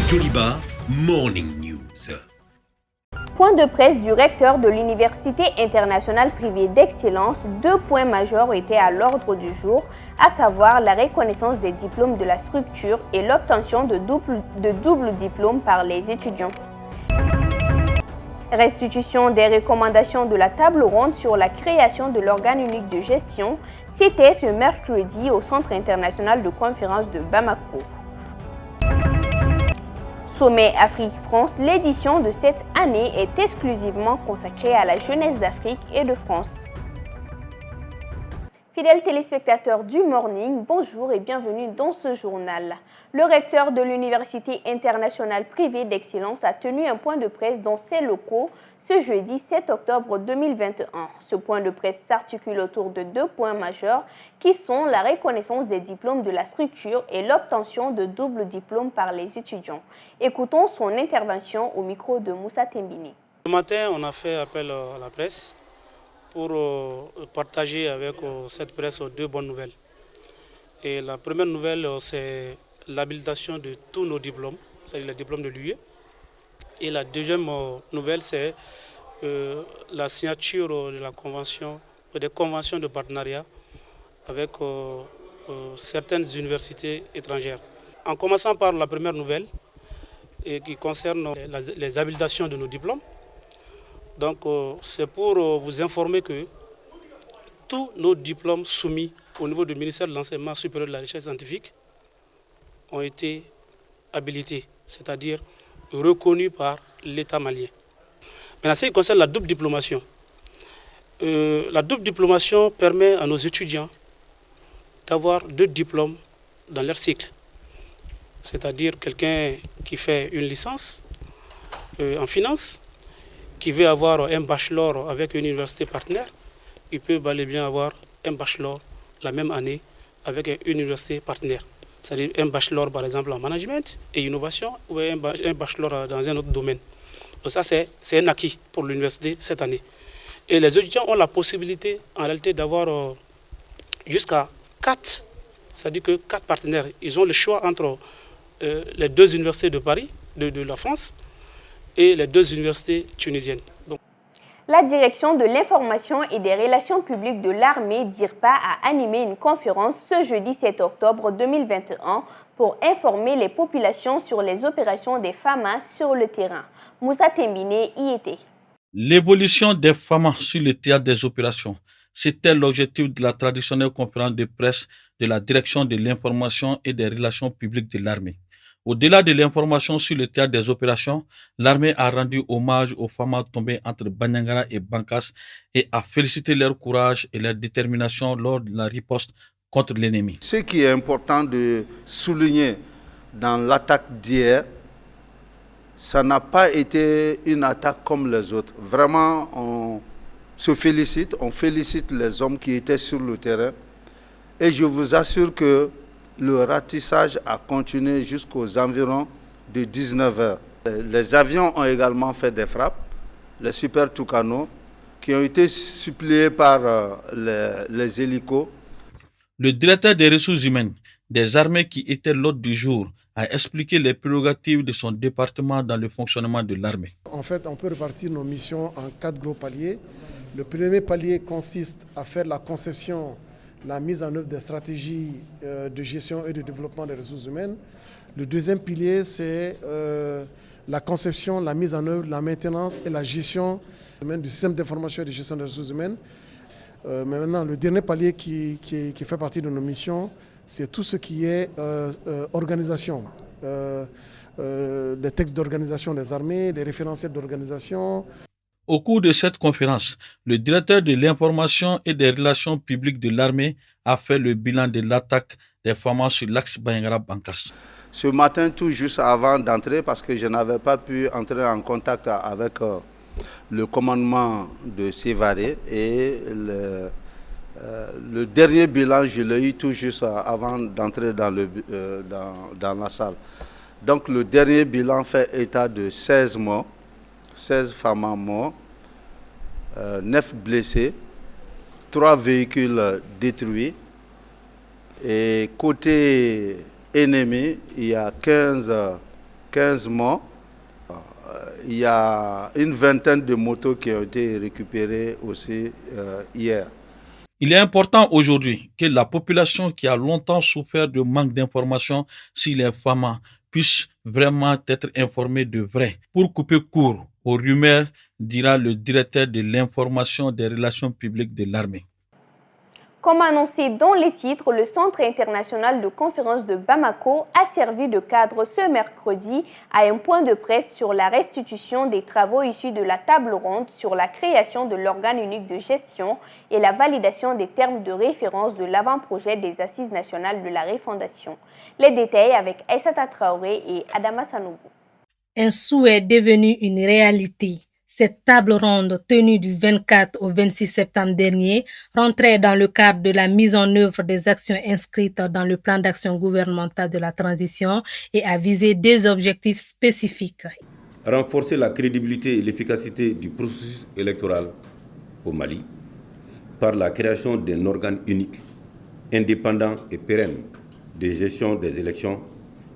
Joliba Morning News. Point de presse du recteur de l'Université internationale privée d'excellence, 2 points majeurs étaient à l'ordre du jour, à savoir la reconnaissance des diplômes de la structure et l'obtention de double diplôme par les étudiants. Restitution des recommandations de la table ronde sur la création de l'organe unique de gestion, c'était ce mercredi au Centre international de conférence de Bamako. Sommet Afrique-France, l'édition de cette année est exclusivement consacrée à la jeunesse d'Afrique et de France. Fidèles téléspectateurs du Morning, bonjour et bienvenue dans ce journal. Le recteur de l'Université internationale privée d'excellence a tenu un point de presse dans ses locaux ce jeudi 7 octobre 2021. Ce point de presse s'articule autour de 2 points majeurs qui sont la reconnaissance des diplômes de la structure et l'obtention de double diplôme par les étudiants. Écoutons son intervention au micro de Moussa Tembini. Ce matin, on a fait appel à la presse pour partager avec cette presse 2 bonnes nouvelles. Et la première nouvelle, c'est l'habilitation de tous nos diplômes, c'est-à-dire les diplômes de l'UE. Et la deuxième nouvelle, c'est la signature de la convention, des conventions de partenariat avec certaines universités étrangères. En commençant par la première nouvelle, qui concerne les habilitations de nos diplômes. Donc, c'est pour vous informer que tous nos diplômes soumis au niveau du ministère de l'Enseignement supérieur et de la Recherche scientifique ont été habilités, c'est-à-dire reconnus par l'État malien. Maintenant, ce qui concerne la double diplomation, la double diplomation permet à nos étudiants d'avoir 2 diplômes dans leur cycle, c'est-à-dire quelqu'un qui fait une licence en finance, qui veut avoir un bachelor avec une université partenaire, il peut bel et bien avoir un bachelor la même année avec une université partenaire. C'est-à-dire un bachelor par exemple en management et innovation ou un bachelor dans un autre domaine. Donc ça c'est un acquis pour l'université cette année. Et les étudiants ont la possibilité en réalité d'avoir jusqu'à 4, c'est-à-dire que 4 partenaires. Ils ont le choix entre les 2 universités de Paris, de la France, et les 2 universités tunisiennes. Donc, la direction de l'information et des relations publiques de l'armée DIRPA a animé une conférence ce jeudi 7 octobre 2021 pour informer les populations sur les opérations des FAMA sur le terrain. Moussa Tembine y était. L'évolution des FAMA sur le théâtre des opérations, c'était l'objectif de la traditionnelle conférence de presse de la direction de l'information et des relations publiques de l'armée. Au-delà de l'information sur le théâtre des opérations, l'armée a rendu hommage aux femmes tombées entre Banyangara et Bankas et a félicité leur courage et leur détermination lors de la riposte contre l'ennemi. Ce qui est important de souligner dans l'attaque d'hier, ça n'a pas été une attaque comme les autres. Vraiment, on félicite les hommes qui étaient sur le terrain et je vous assure que le ratissage a continué jusqu'aux environs de 19h. Les avions ont également fait des frappes, les Super Tucano, qui ont été suppléés par les hélicos. Le directeur des ressources humaines des armées qui était l'hôte du jour a expliqué les prérogatives de son département dans le fonctionnement de l'armée. En fait, on peut répartir nos missions en 4 gros paliers. Le premier palier consiste à faire la conception, la mise en œuvre des stratégies de gestion et de développement des ressources humaines. Le deuxième pilier, c'est la conception, la mise en œuvre, la maintenance et la gestion du système d'information et de gestion des ressources humaines. Mais maintenant, le dernier palier qui fait partie de nos missions, c'est tout ce qui est organisation. Les textes d'organisation des armées, les référentiels d'organisation. Au cours de cette conférence, le directeur de l'information et des relations publiques de l'armée a fait le bilan de l'attaque des FAMA sur l'axe Banyangara-Bankas. Ce matin, tout juste avant d'entrer, parce que je n'avais pas pu entrer en contact avec le commandement de Sévaré et le dernier bilan, je l'ai eu tout juste avant d'entrer dans la salle. Donc le dernier bilan fait état de 16 morts. 16 femmes morts, 9 blessés, 3 véhicules détruits. Et côté ennemi, il y a 15 15 morts. Il y a une vingtaine de motos qui ont été récupérées aussi hier. Il est important aujourd'hui que la population qui a longtemps souffert de manque d'informations sur les FAMA puisse vraiment être informée de vrai. Pour couper court aux rumeurs, dira le directeur de l'information des relations publiques de l'armée. Comme annoncé dans les titres, le Centre international de conférence de Bamako a servi de cadre ce mercredi à un point de presse sur la restitution des travaux issus de la table ronde sur la création de l'organe unique de gestion et la validation des termes de référence de l'avant-projet des Assises nationales de la refondation. Les détails avec Aïssata Traoré et Adama Sanogo. Un souhait devenu une réalité. Cette table ronde tenue du 24 au 26 septembre dernier rentrait dans le cadre de la mise en œuvre des actions inscrites dans le plan d'action gouvernemental de la transition et a visé des objectifs spécifiques. Renforcer la crédibilité et l'efficacité du processus électoral au Mali par la création d'un organe unique, indépendant et pérenne de gestion des élections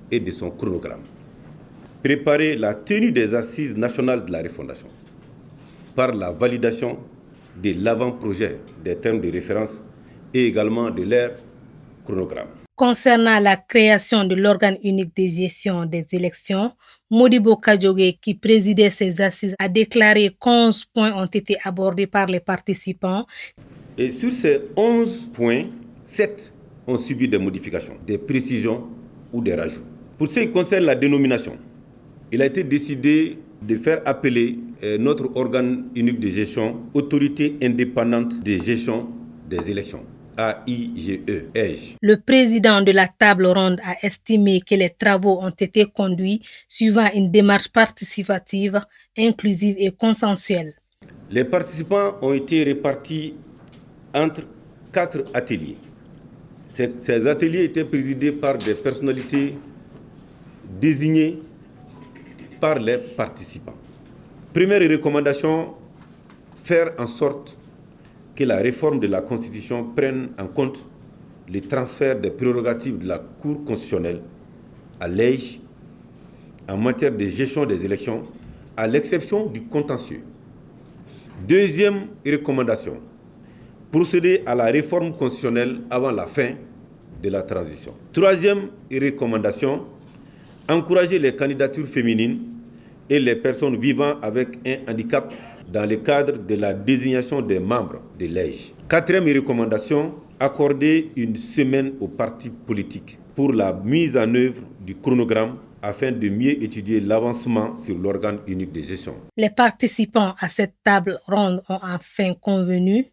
et de son chronogramme. Préparer la tenue des assises nationales de la refondation par la validation de l'avant-projet des termes de référence et également de leur chronogramme. Concernant la création de l'organe unique de gestion des élections, Modibo Kajogé, qui présidait ces assises, a déclaré qu'11 points ont été abordés par les participants. Et sur ces 11 points, 7 ont subi des modifications, des précisions ou des rajouts. Pour ce qui concerne la dénomination, il a été décidé de faire appeler notre organe unique de gestion, Autorité indépendante de gestion des élections, AIGE. Le président de la table ronde a estimé que les travaux ont été conduits suivant une démarche participative, inclusive et consensuelle. Les participants ont été répartis entre 4 ateliers. Ces ateliers étaient présidés par des personnalités désignées par les participants. Première recommandation, faire en sorte que la réforme de la Constitution prenne en compte les transferts des prérogatives de la Cour constitutionnelle à l'EIGE en matière de gestion des élections, à l'exception du contentieux. Deuxième recommandation, procéder à la réforme constitutionnelle avant la fin de la transition. Troisième recommandation, encourager les candidatures féminines et les personnes vivant avec un handicap dans le cadre de la désignation des membres de l'EIGE. Quatrième recommandation, accorder une semaine aux partis politiques pour la mise en œuvre du chronogramme afin de mieux étudier l'avancement sur l'organe unique de gestion. Les participants à cette table ronde ont enfin convenu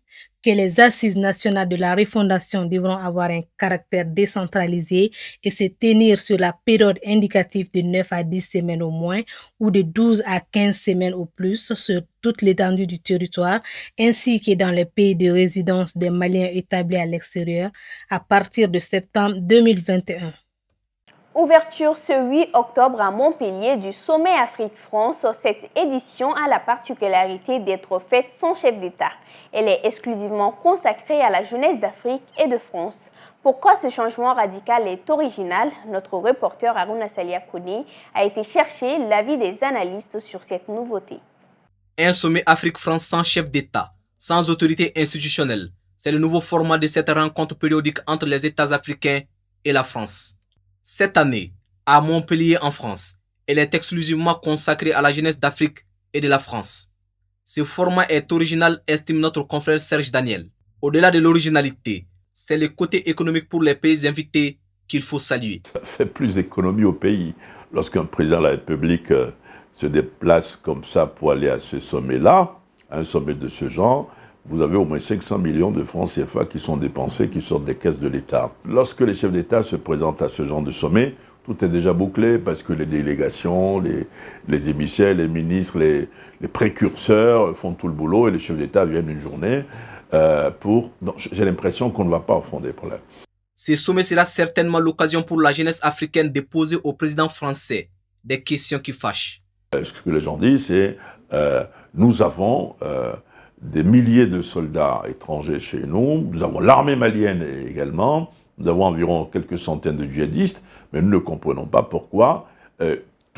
que les assises nationales de la refondation devront avoir un caractère décentralisé et se tenir sur la période indicative de 9 à 10 semaines au moins ou de 12 à 15 semaines au plus sur toute l'étendue du territoire, ainsi que dans les pays de résidence des Maliens établis à l'extérieur à partir de septembre 2021. Ouverture ce 8 octobre à Montpellier du Sommet Afrique-France. Cette édition a la particularité d'être faite sans chef d'État. Elle est exclusivement consacrée à la jeunesse d'Afrique et de France. Pourquoi ce changement radical est original? Notre reporter Aruna Saliakoni a été chercher l'avis des analystes sur cette nouveauté. Un sommet Afrique-France sans chef d'État, sans autorité institutionnelle. C'est le nouveau format de cette rencontre périodique entre les États africains et la France. Cette année, à Montpellier en France, elle est exclusivement consacrée à la jeunesse d'Afrique et de la France. Ce format est original, estime notre confrère Serge Daniel. Au-delà de l'originalité, c'est le côté économique pour les pays invités qu'il faut saluer. Ça fait plus d'économie au pays. Lorsqu'un président de la République se déplace comme ça pour aller à ce sommet-là, un sommet de ce genre, vous avez au moins 500 millions de francs CFA qui sont dépensés, qui sortent des caisses de l'État. Lorsque les chefs d'État se présentent à ce genre de sommet, tout est déjà bouclé parce que les délégations, les émissaires, les ministres, les précurseurs font tout le boulot et les chefs d'État viennent une journée pour... Donc, j'ai l'impression qu'on ne va pas au fond des problèmes. Ce sommet sera certainement l'occasion pour la jeunesse africaine de poser au président français des questions qui fâchent. Ce que les gens disent, c'est nous avons... des milliers de soldats étrangers chez nous, nous avons l'armée malienne également, nous avons environ quelques centaines de djihadistes, mais nous ne comprenons pas pourquoi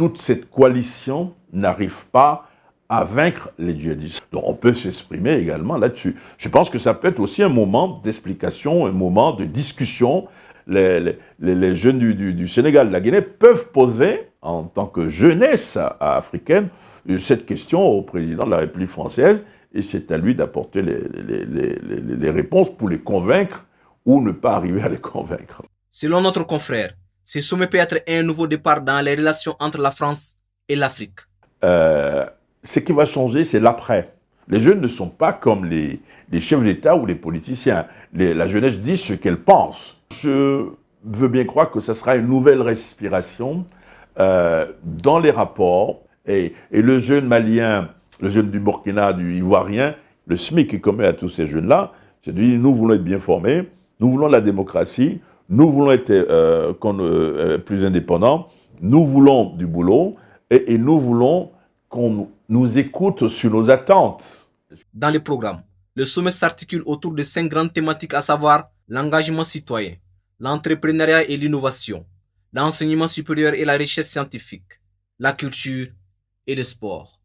toute cette coalition n'arrive pas à vaincre les djihadistes. Donc on peut s'exprimer également là-dessus. Je pense que ça peut être aussi un moment d'explication, un moment de discussion. Les jeunes du Sénégal, de la Guinée peuvent poser, en tant que jeunesse africaine, cette question au président de la République française, et c'est à lui d'apporter les réponses pour les convaincre ou ne pas arriver à les convaincre. Selon notre confrère, ce sommet peut être un nouveau départ dans les relations entre la France et l'Afrique. Ce qui va changer, c'est l'après. Les jeunes ne sont pas comme les chefs d'État ou les politiciens. La jeunesse dit ce qu'elle pense. Je veux bien croire que ce sera une nouvelle respiration dans les rapports. Et le jeune malien, le jeune du Burkina, du Ivoirien, le SMIC qui commet à tous ces jeunes-là, c'est de dire nous voulons être bien formés, nous voulons la démocratie, nous voulons être plus indépendants, nous voulons du boulot et nous voulons qu'on nous écoute sur nos attentes. Dans le programme, le sommet s'articule autour de 5 grandes thématiques, à savoir l'engagement citoyen, l'entrepreneuriat et l'innovation, l'enseignement supérieur et la recherche scientifique, la culture et le sport.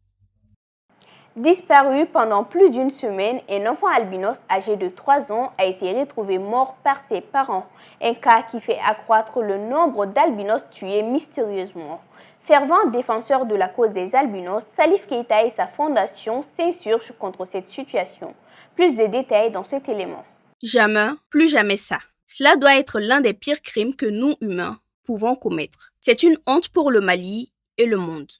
Disparu pendant plus d'une semaine, un enfant albinos âgé de 3 ans a été retrouvé mort par ses parents. Un cas qui fait accroître le nombre d'albinos tués mystérieusement. Fervent défenseur de la cause des albinos, Salif Keita et sa fondation s'insurgent contre cette situation. Plus de détails dans cet élément. Jamais, plus jamais ça. Cela doit être l'un des pires crimes que nous, humains, pouvons commettre. C'est une honte pour le Mali et le monde,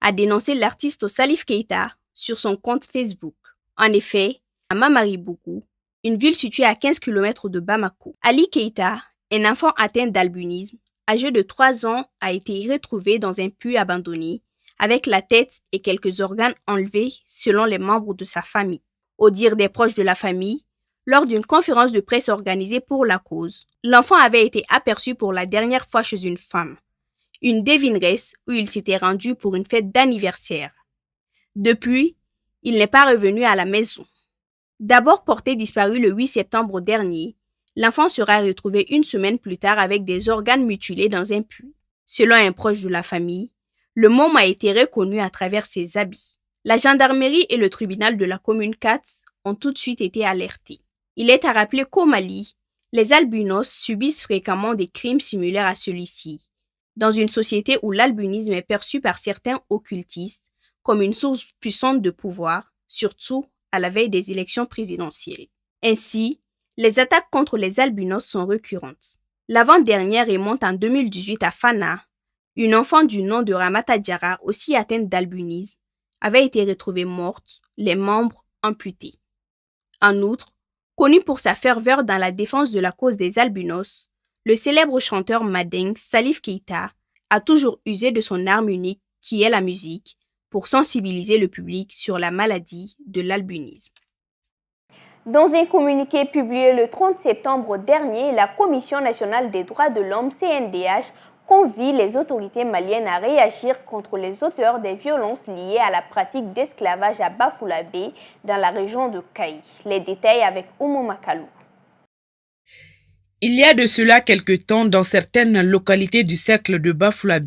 a dénoncé l'artiste Salif Keita sur son compte Facebook. En effet, à Mamaribougou, une ville située à 15 km de Bamako, Ali Keita, un enfant atteint d'albinisme, âgé de 3 ans, a été retrouvé dans un puits abandonné, avec la tête et quelques organes enlevés selon les membres de sa famille. Au dire des proches de la famille, lors d'une conférence de presse organisée pour la cause, l'enfant avait été aperçu pour la dernière fois chez une femme, une devineresse où il s'était rendu pour une fête d'anniversaire. Depuis, il n'est pas revenu à la maison. D'abord porté disparu le 8 septembre dernier, l'enfant sera retrouvé une semaine plus tard avec des organes mutilés dans un puits. Selon un proche de la famille, le môme a été reconnu à travers ses habits. La gendarmerie et le tribunal de la commune 4 ont tout de suite été alertés. Il est à rappeler qu'au Mali, les albinos subissent fréquemment des crimes similaires à celui-ci, dans une société où l'albinisme est perçu par certains occultistes comme une source puissante de pouvoir, surtout à la veille des élections présidentielles. Ainsi, les attaques contre les albinos sont récurrentes. L'avant-dernière remonte en 2018 à Fana. Une enfant du nom de Ramata Diarra, aussi atteinte d'albinisme, avait été retrouvée morte, les membres amputés. En outre, connu pour sa ferveur dans la défense de la cause des albinos, le célèbre chanteur Madeng Salif Keita a toujours usé de son arme unique, qui est la musique, pour sensibiliser le public sur la maladie de l'albinisme. Dans un communiqué publié le 30 septembre dernier, la Commission nationale des droits de l'homme, CNDH, convie les autorités maliennes à réagir contre les auteurs des violences liées à la pratique d'esclavage à Bafoussam dans la région de Kaï. Les détails avec Oumou Makalou. Il y a de cela quelque temps, dans certaines localités du cercle de Bafoussam,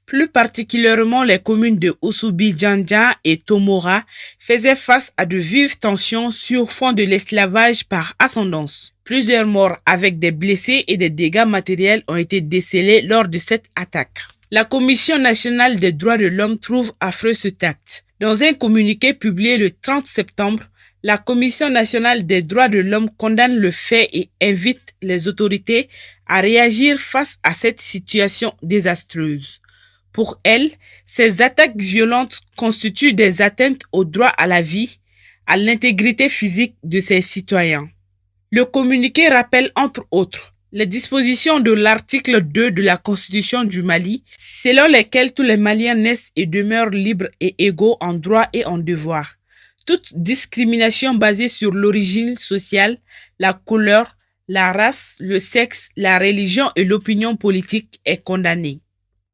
plus particulièrement les communes de Oussoubi, Djandja et Tomora, faisaient face à de vives tensions sur fond de l'esclavage par ascendance. Plusieurs morts avec des blessés et des dégâts matériels ont été décelés lors de cette attaque. La Commission nationale des droits de l'homme trouve affreux cet acte. Dans un communiqué publié le 30 septembre, la Commission nationale des droits de l'homme condamne le fait et invite les autorités à réagir face à cette situation désastreuse. Pour elle, ces attaques violentes constituent des atteintes au droit à la vie, à l'intégrité physique de ses citoyens. Le communiqué rappelle entre autres les dispositions de l'article 2 de la Constitution du Mali, selon lesquelles tous les Maliens naissent et demeurent libres et égaux en droit et en devoir. Toute discrimination basée sur l'origine sociale, la couleur, la race, le sexe, la religion et l'opinion politique est condamnée.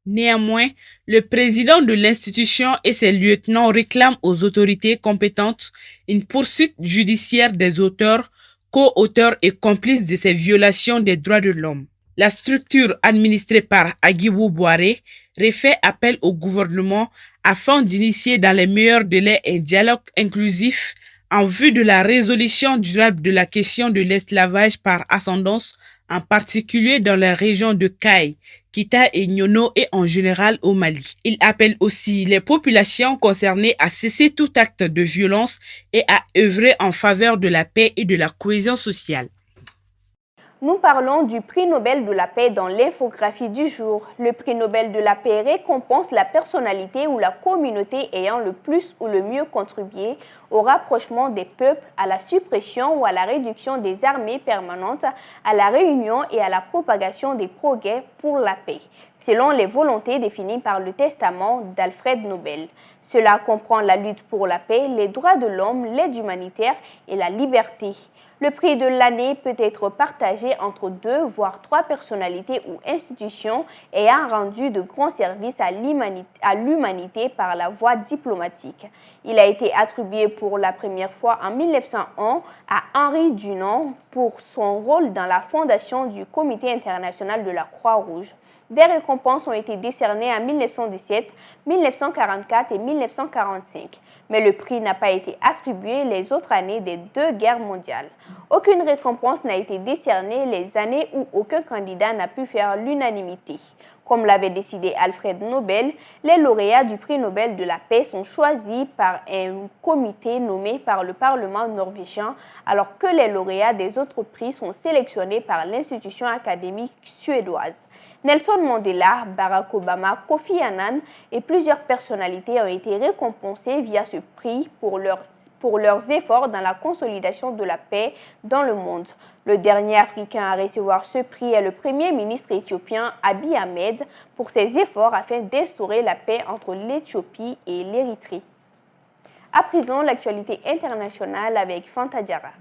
Néanmoins, le président de l'institution et ses lieutenants réclament aux autorités compétentes une poursuite judiciaire des auteurs, co-auteurs et complices de ces violations des droits de l'homme. La structure administrée par Agibou Boiré refait appel au gouvernement afin d'initier dans les meilleurs délais un dialogue inclusif en vue de la résolution durable de la question de l'esclavage par ascendance, en particulier dans les régions de Kaï, Kita et Nyono et en général au Mali. Il appelle aussi les populations concernées à cesser tout acte de violence et à œuvrer en faveur de la paix et de la cohésion sociale. Nous parlons du prix Nobel de la paix dans l'infographie du jour. Le prix Nobel de la paix récompense la personnalité ou la communauté ayant le plus ou le mieux contribué au rapprochement des peuples, à la suppression ou à la réduction des armées permanentes, à la réunion et à la propagation des progrès pour la paix, selon les volontés définies par le testament d'Alfred Nobel. Cela comprend la lutte pour la paix, les droits de l'homme, l'aide humanitaire et la liberté. Le prix de l'année peut être partagé entre 2 voire 3 personnalités ou institutions ayant rendu de grands services à l'humanité par la voie diplomatique. Il a été attribué pour la première fois en 1901 à Henri Dunant pour son rôle dans la fondation du Comité international de la Croix-Rouge. Des récompenses ont été décernées en 1917, 1944 et 1945. Mais le prix n'a pas été attribué les autres années des 2 guerres mondiales. Aucune récompense n'a été décernée les années où aucun candidat n'a pu faire l'unanimité. Comme l'avait décidé Alfred Nobel, les lauréats du prix Nobel de la paix sont choisis par un comité nommé par le Parlement norvégien, alors que les lauréats des autres prix sont sélectionnés par l'institution académique suédoise. Nelson Mandela, Barack Obama, Kofi Annan et plusieurs personnalités ont été récompensées via ce prix pour leurs efforts dans la consolidation de la paix dans le monde. Le dernier Africain à recevoir ce prix est le Premier ministre éthiopien Abiy Ahmed pour ses efforts afin d'instaurer la paix entre l'Éthiopie et l'Érythrée. À présent, l'actualité internationale avec Fanta Diarra.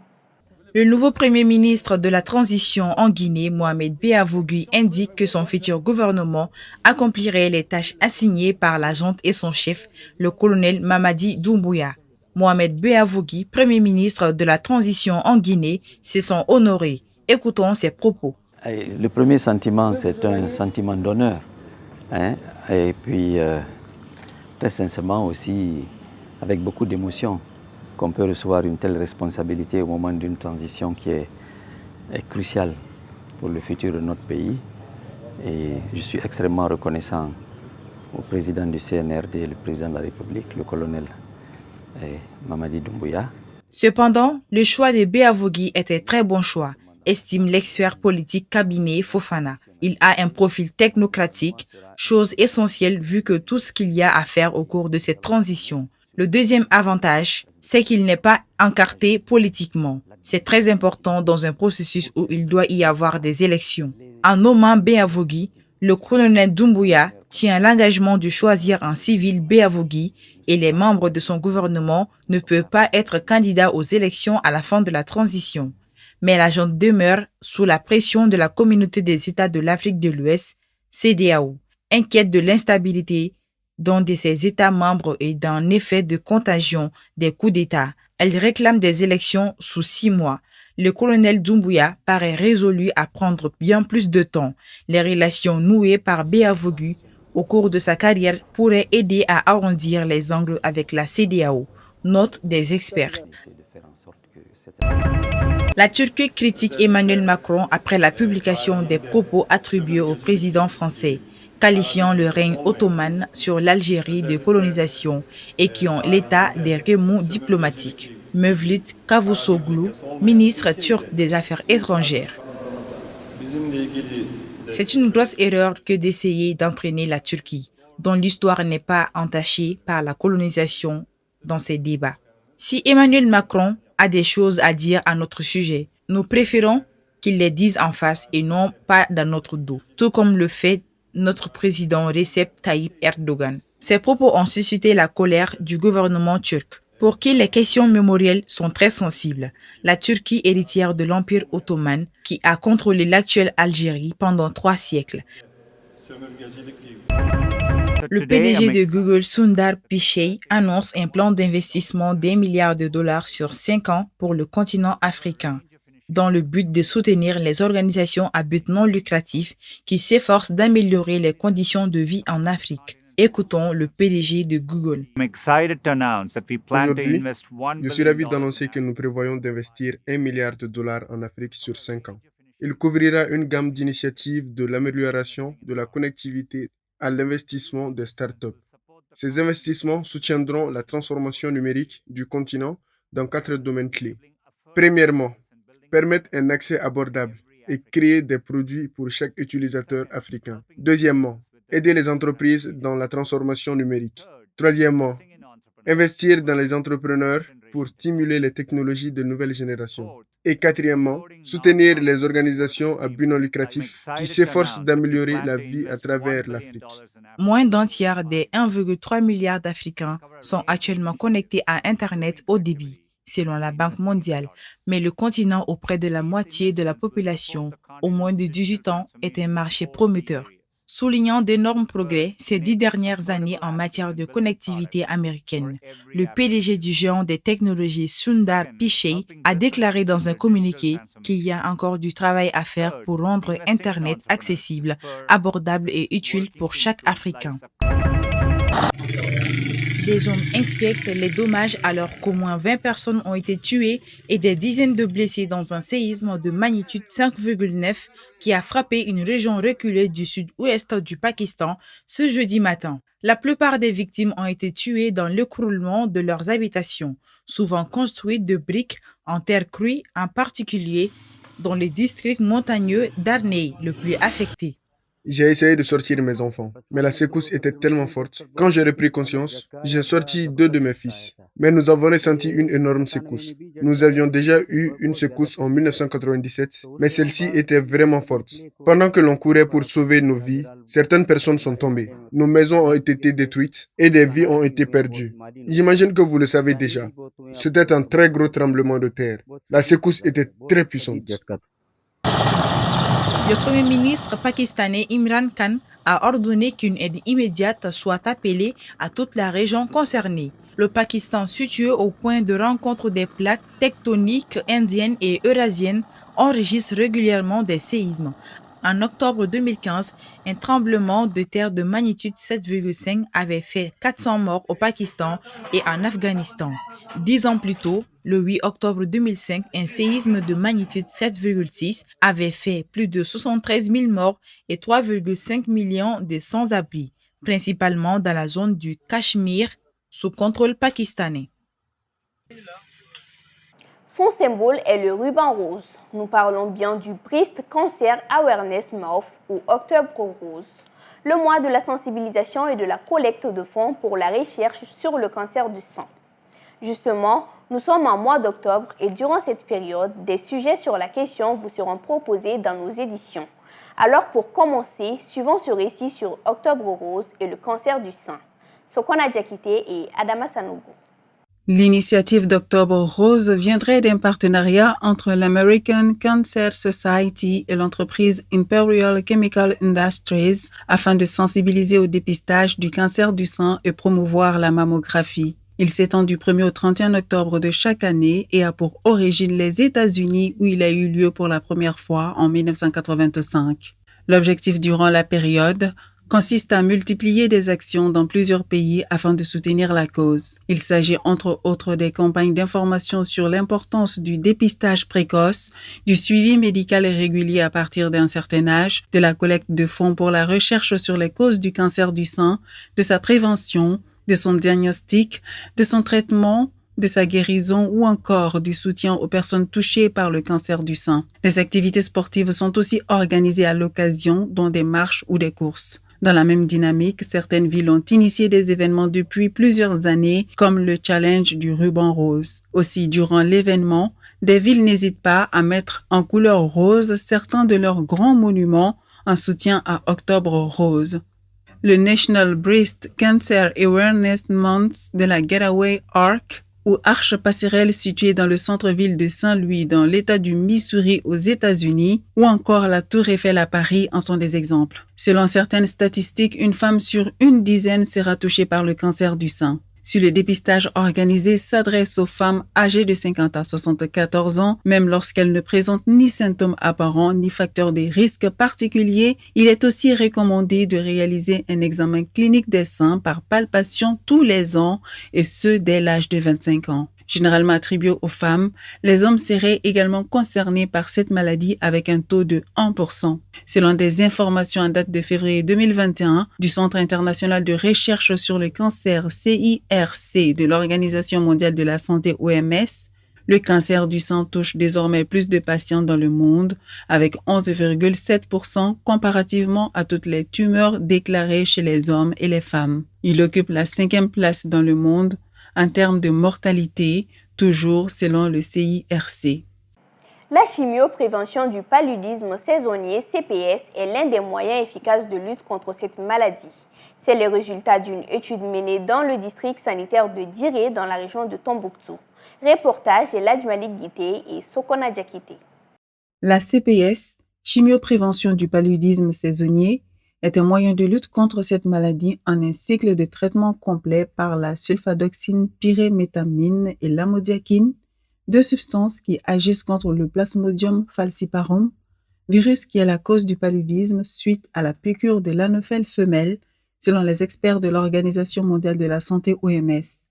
Le nouveau Premier ministre de la transition en Guinée, Mohamed Beavogui, indique que son futur gouvernement accomplirait les tâches assignées par la junte et son chef, le colonel Mamadi Doumbouya. Mohamed Beavogui, Premier ministre de la transition en Guinée, se sent honoré. Écoutons ses propos. Le premier sentiment, c'est un sentiment d'honneur. Et puis, très sincèrement aussi, avec beaucoup d'émotion, qu'on peut recevoir une telle responsabilité au moment d'une transition qui est cruciale pour le futur de notre pays. Et je suis extrêmement reconnaissant au président du CNRD, le président de la République, le colonel Mamadi Doumbouya. Cependant, le choix de Beavogui est un très bon choix, estime l'expert politique cabinet Fofana. Il a un profil technocratique, chose essentielle vu que tout ce qu'il y a à faire au cours de cette transition. Le deuxième avantage, c'est qu'il n'est pas encarté politiquement. C'est très important dans un processus où il doit y avoir des élections. En nommant Beavogui, le colonel Doumbouya tient l'engagement de choisir un civil Beavogui et les membres de son gouvernement ne peuvent pas être candidats aux élections à la fin de la transition. Mais la junte demeure sous la pression de la communauté des États de l'Afrique de l'Ouest, CEDEAO, inquiète de l'instabilité dans de ses États membres et d'un effet de contagion des coups d'État. Elle réclame des élections sous 6 mois. Le colonel Doumbouya paraît résolu à prendre bien plus de temps. Les relations nouées par Beavogui au cours de sa carrière pourraient aider à arrondir les angles avec la CEDEAO, note des experts. La Turquie critique Emmanuel Macron après la publication des propos attribués au président français, qualifiant le règne ottoman sur l'Algérie de colonisation et qui ont l'état des remous diplomatiques. Mevlut Cavusoglu, ministre turc des Affaires étrangères. C'est une grosse erreur que d'essayer d'entraîner la Turquie, dont l'histoire n'est pas entachée par la colonisation dans ces débats. Si Emmanuel Macron a des choses à dire à notre sujet, nous préférons qu'il les dise en face et non pas dans notre dos, tout comme le fait notre président Recep Tayyip Erdogan. Ces propos ont suscité la colère du gouvernement turc, pour qui les questions mémorielles sont très sensibles. La Turquie, héritière de l'Empire ottoman, qui a contrôlé l'actuelle Algérie pendant 3 siècles. Le PDG de Google, Sundar Pichai, annonce un plan d'investissement d'$1 milliard sur 5 ans pour le continent africain. dans le but de soutenir les organisations à but non lucratif qui s'efforcent d'améliorer les conditions de vie en Afrique. Écoutons le PDG de Google. Aujourd'hui, je suis ravi d'annoncer que nous prévoyons d'investir $1 milliard en Afrique sur 5 ans. Il couvrira une gamme d'initiatives de l'amélioration de la connectivité à l'investissement des startups. Ces investissements soutiendront la transformation numérique du continent dans 4 domaines clés. Premièrement, permettre un accès abordable et créer des produits pour chaque utilisateur africain. Deuxièmement, aider les entreprises dans la transformation numérique. Troisièmement, investir dans les entrepreneurs pour stimuler les technologies de nouvelle génération. Et quatrièmement, soutenir les organisations à but non lucratif qui s'efforcent d'améliorer la vie à travers l'Afrique. Moins d'un tiers des 1,3 milliard d'Africains sont actuellement connectés à Internet haut débit, selon la Banque mondiale, mais le continent auprès de la moitié de la population, au moins de 18 ans, est un marché prometteur. Soulignant d'énormes progrès ces 10 dernières années en matière de connectivité américaine, le PDG du géant des technologies Sundar Pichai a déclaré dans un communiqué qu'il y a encore du travail à faire pour rendre Internet accessible, abordable et utile pour chaque Africain. Des hommes inspectent les dommages alors qu'au moins 20 personnes ont été tuées et des dizaines de blessés dans un séisme de magnitude 5,9 qui a frappé une région reculée du sud-ouest du Pakistan ce jeudi matin. La plupart des victimes ont été tuées dans l'écroulement de leurs habitations, souvent construites de briques en terre crue, en particulier dans les districts montagneux d'Arnei, le plus affecté. J'ai essayé de sortir mes enfants, mais la secousse était tellement forte. Quand j'ai repris conscience, j'ai sorti 2 de mes fils. Mais nous avons ressenti une énorme secousse. Nous avions déjà eu une secousse en 1997, mais celle-ci était vraiment forte. Pendant que l'on courait pour sauver nos vies, certaines personnes sont tombées. Nos maisons ont été détruites et des vies ont été perdues. J'imagine que vous le savez déjà. C'était un très gros tremblement de terre. La secousse était très puissante. Le Premier ministre pakistanais Imran Khan a ordonné qu'une aide immédiate soit appelée à toute la région concernée. Le Pakistan, situé au point de rencontre des plaques tectoniques indiennes et eurasiennes, enregistre régulièrement des séismes. En octobre 2015, un tremblement de terre de magnitude 7,5 avait fait 400 morts au Pakistan et en Afghanistan. 10 ans plus tôt, le 8 octobre 2005, un séisme de magnitude 7,6 avait fait plus de 73 000 morts et 3,5 millions de sans-abri, principalement dans la zone du Cachemire, sous contrôle pakistanais. Son symbole est le ruban rose. Nous parlons bien du Breast Cancer Awareness Month ou Octobre Rose, le mois de la sensibilisation et de la collecte de fonds pour la recherche sur le cancer du sein. Justement, nous sommes en mois d'octobre et durant cette période, des sujets sur la question vous seront proposés dans nos éditions. Alors pour commencer, suivons ce récit sur Octobre Rose et le cancer du sein. Sokona Diakite et Adama Sanogo. L'initiative d'Octobre Rose viendrait d'un partenariat entre l'American Cancer Society et l'entreprise Imperial Chemical Industries afin de sensibiliser au dépistage du cancer du sein et promouvoir la mammographie. Il s'étend du 1er au 31 octobre de chaque année et a pour origine les États-Unis où il a eu lieu pour la première fois en 1985. L'objectif durant la période consiste à multiplier des actions dans plusieurs pays afin de soutenir la cause. Il s'agit entre autres des campagnes d'information sur l'importance du dépistage précoce, du suivi médical et régulier à partir d'un certain âge, de la collecte de fonds pour la recherche sur les causes du cancer du sein, de sa prévention, de son diagnostic, de son traitement, de sa guérison ou encore du soutien aux personnes touchées par le cancer du sein. Les activités sportives sont aussi organisées à l'occasion, dont des marches ou des courses. Dans la même dynamique, certaines villes ont initié des événements depuis plusieurs années, comme le challenge du ruban rose. Aussi, durant l'événement, des villes n'hésitent pas à mettre en couleur rose certains de leurs grands monuments en soutien à Octobre Rose. Le National Breast Cancer Awareness Month de la Getaway Arc, ou Arche Passerelle située dans le centre-ville de Saint-Louis dans l'État du Missouri aux États-Unis, ou encore la Tour Eiffel à Paris en sont des exemples. Selon certaines statistiques, une femme sur une dizaine sera touchée par le cancer du sein. Si le dépistage organisé s'adresse aux femmes âgées de 50 à 74 ans, même lorsqu'elles ne présentent ni symptômes apparents ni facteurs de risque particuliers, il est aussi recommandé de réaliser un examen clinique des seins par palpation tous les ans et ce dès l'âge de 25 ans. Généralement attribué aux femmes, les hommes seraient également concernés par cette maladie avec un taux de 1%. Selon des informations en date de février 2021 du Centre international de recherche sur le cancer CIRC de l'Organisation mondiale de la santé OMS, le cancer du sein touche désormais plus de patients dans le monde, avec 11,7% comparativement à toutes les tumeurs déclarées chez les hommes et les femmes. Il occupe la 5e place dans le monde en termes de mortalité, toujours selon le CIRC. La chimioprévention du paludisme saisonnier CPS est l'un des moyens efficaces de lutte contre cette maladie. C'est le résultat d'une étude menée dans le district sanitaire de Diré dans la région de Tombouctou. Reportage Eladj Malik Guité et Sokona Diakité. La CPS, chimioprévention du paludisme saisonnier, est un moyen de lutte contre cette maladie en un cycle de traitement complet par la sulfadoxine pyrimétamine et l'amodiaquine, deux substances qui agissent contre le Plasmodium falciparum, virus qui est la cause du paludisme suite à la piqûre de l'anophèle femelle, selon les experts de l'Organisation mondiale de la santé OMS.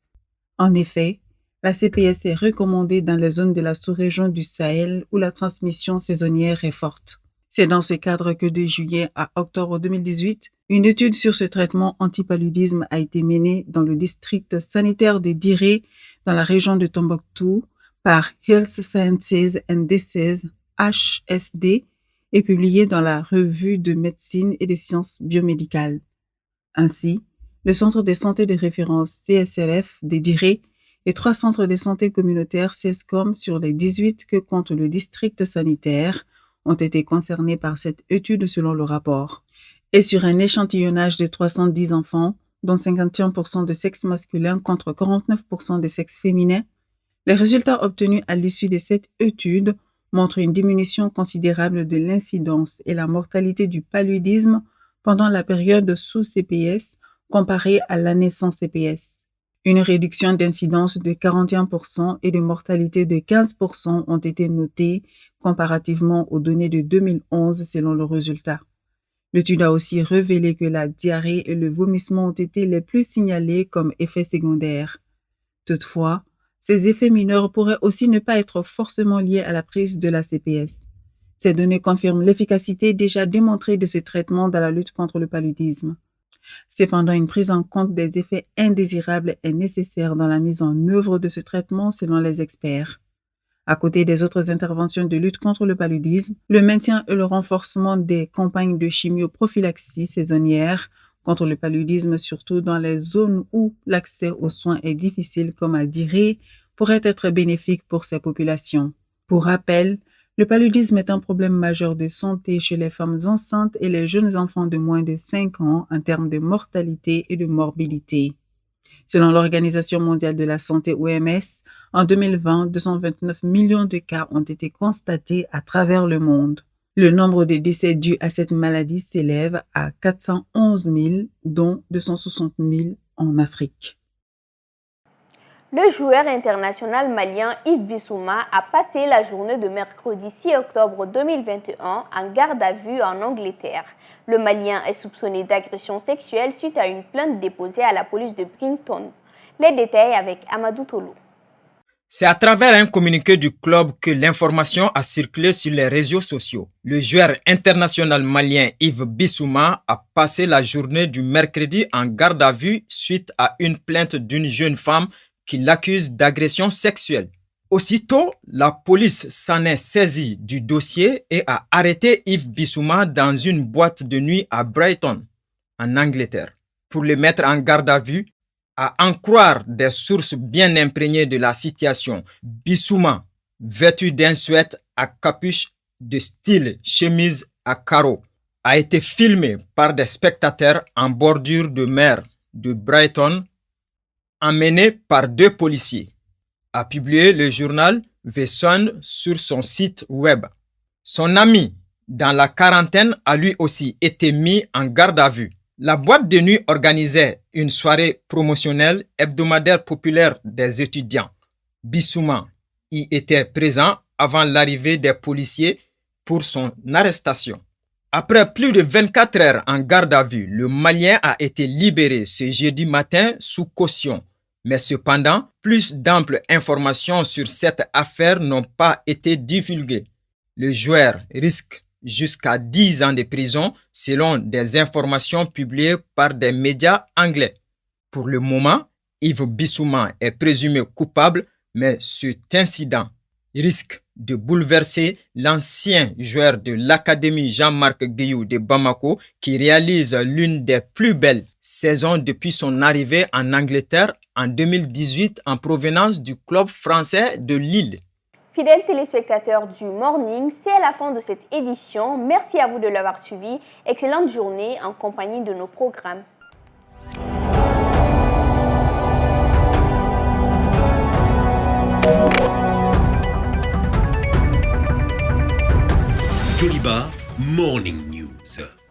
En effet, la CPS est recommandée dans les zones de la sous-région du Sahel où la transmission saisonnière est forte. C'est dans ce cadre que de juillet à octobre 2018, une étude sur ce traitement antipaludisme a été menée dans le district sanitaire de Diré, dans la région de Tombouctou, par Health Sciences and Diseases, HSD, et publiée dans la Revue de médecine et des sciences biomédicales. Ainsi, le centre de santé de référence CSRF de Diré et 3 centres de santé communautaires CESCOM sur les 18 que compte le district sanitaire ont été concernés par cette étude selon le rapport. Et sur un échantillonnage de 310 enfants, dont 51% de sexe masculin contre 49% de sexe féminin, les résultats obtenus à l'issue de cette étude montrent une diminution considérable de l'incidence et la mortalité du paludisme pendant la période sous CPS comparée à l'année sans CPS. Une réduction d'incidence de 41% et de mortalité de 15% ont été notées comparativement aux données de 2011 selon le résultat. L'étude a aussi révélé que la diarrhée et le vomissement ont été les plus signalés comme effets secondaires. Toutefois, ces effets mineurs pourraient aussi ne pas être forcément liés à la prise de la CPS. Ces données confirment l'efficacité déjà démontrée de ce traitement dans la lutte contre le paludisme. Cependant, une prise en compte des effets indésirables est nécessaire dans la mise en œuvre de ce traitement selon les experts. À côté des autres interventions de lutte contre le paludisme, le maintien et le renforcement des campagnes de chimioprophylaxie saisonnière contre le paludisme, surtout dans les zones où l'accès aux soins est difficile comme à Diré, pourrait être bénéfique pour ces populations. Pour rappel, le paludisme est un problème majeur de santé chez les femmes enceintes et les jeunes enfants de moins de 5 ans en termes de mortalité et de morbidité. Selon l'Organisation mondiale de la santé OMS, en 2020, 229 millions de cas ont été constatés à travers le monde. Le nombre de décès dus à cette maladie s'élève à 411 000, dont 260 000 en Afrique. Le joueur international malien Yves Bissouma a passé la journée de mercredi 6 octobre 2021 en garde à vue en Angleterre. Le Malien est soupçonné d'agression sexuelle suite à une plainte déposée à la police de Brington. Les détails avec Amadou Tolo. C'est à travers un communiqué du club que l'information a circulé sur les réseaux sociaux. Le joueur international malien Yves Bissouma a passé la journée du mercredi en garde à vue suite à une plainte d'une jeune femme qui l'accuse d'agression sexuelle. Aussitôt, la police s'en est saisie du dossier et a arrêté Yves Bissouma dans une boîte de nuit à Brighton, en Angleterre. Pour le mettre en garde à vue, à en croire des sources bien imprégnées de la situation, Bissouma, vêtu d'un sweat à capuche de style chemise à carreaux, a été filmé par des spectateurs en bordure de mer de Brighton, emmené par 2 policiers, a publié le journal The Sun sur son site web. Son ami, dans la quarantaine, a lui aussi été mis en garde à vue. La boîte de nuit organisait une soirée promotionnelle hebdomadaire populaire des étudiants. Bissouma y était présent avant l'arrivée des policiers pour son arrestation. Après plus de 24 heures en garde à vue, le Malien a été libéré ce jeudi matin sous caution. Mais cependant, plus d'amples informations sur cette affaire n'ont pas été divulguées. Le joueur risque jusqu'à 10 ans de prison selon des informations publiées par des médias anglais. Pour le moment, Yves Bissouma est présumé coupable, mais cet incident risque de bouleverser l'ancien joueur de l'Académie Jean-Marc Guéhiou de Bamako qui réalise l'une des plus belles saisons depuis son arrivée en Angleterre en 2018 en provenance du club français de Lille. Fidèles téléspectateurs du Morning, c'est la fin de cette édition. Merci à vous de l'avoir suivi. Excellente journée en compagnie de nos programmes. Joliba Morning News.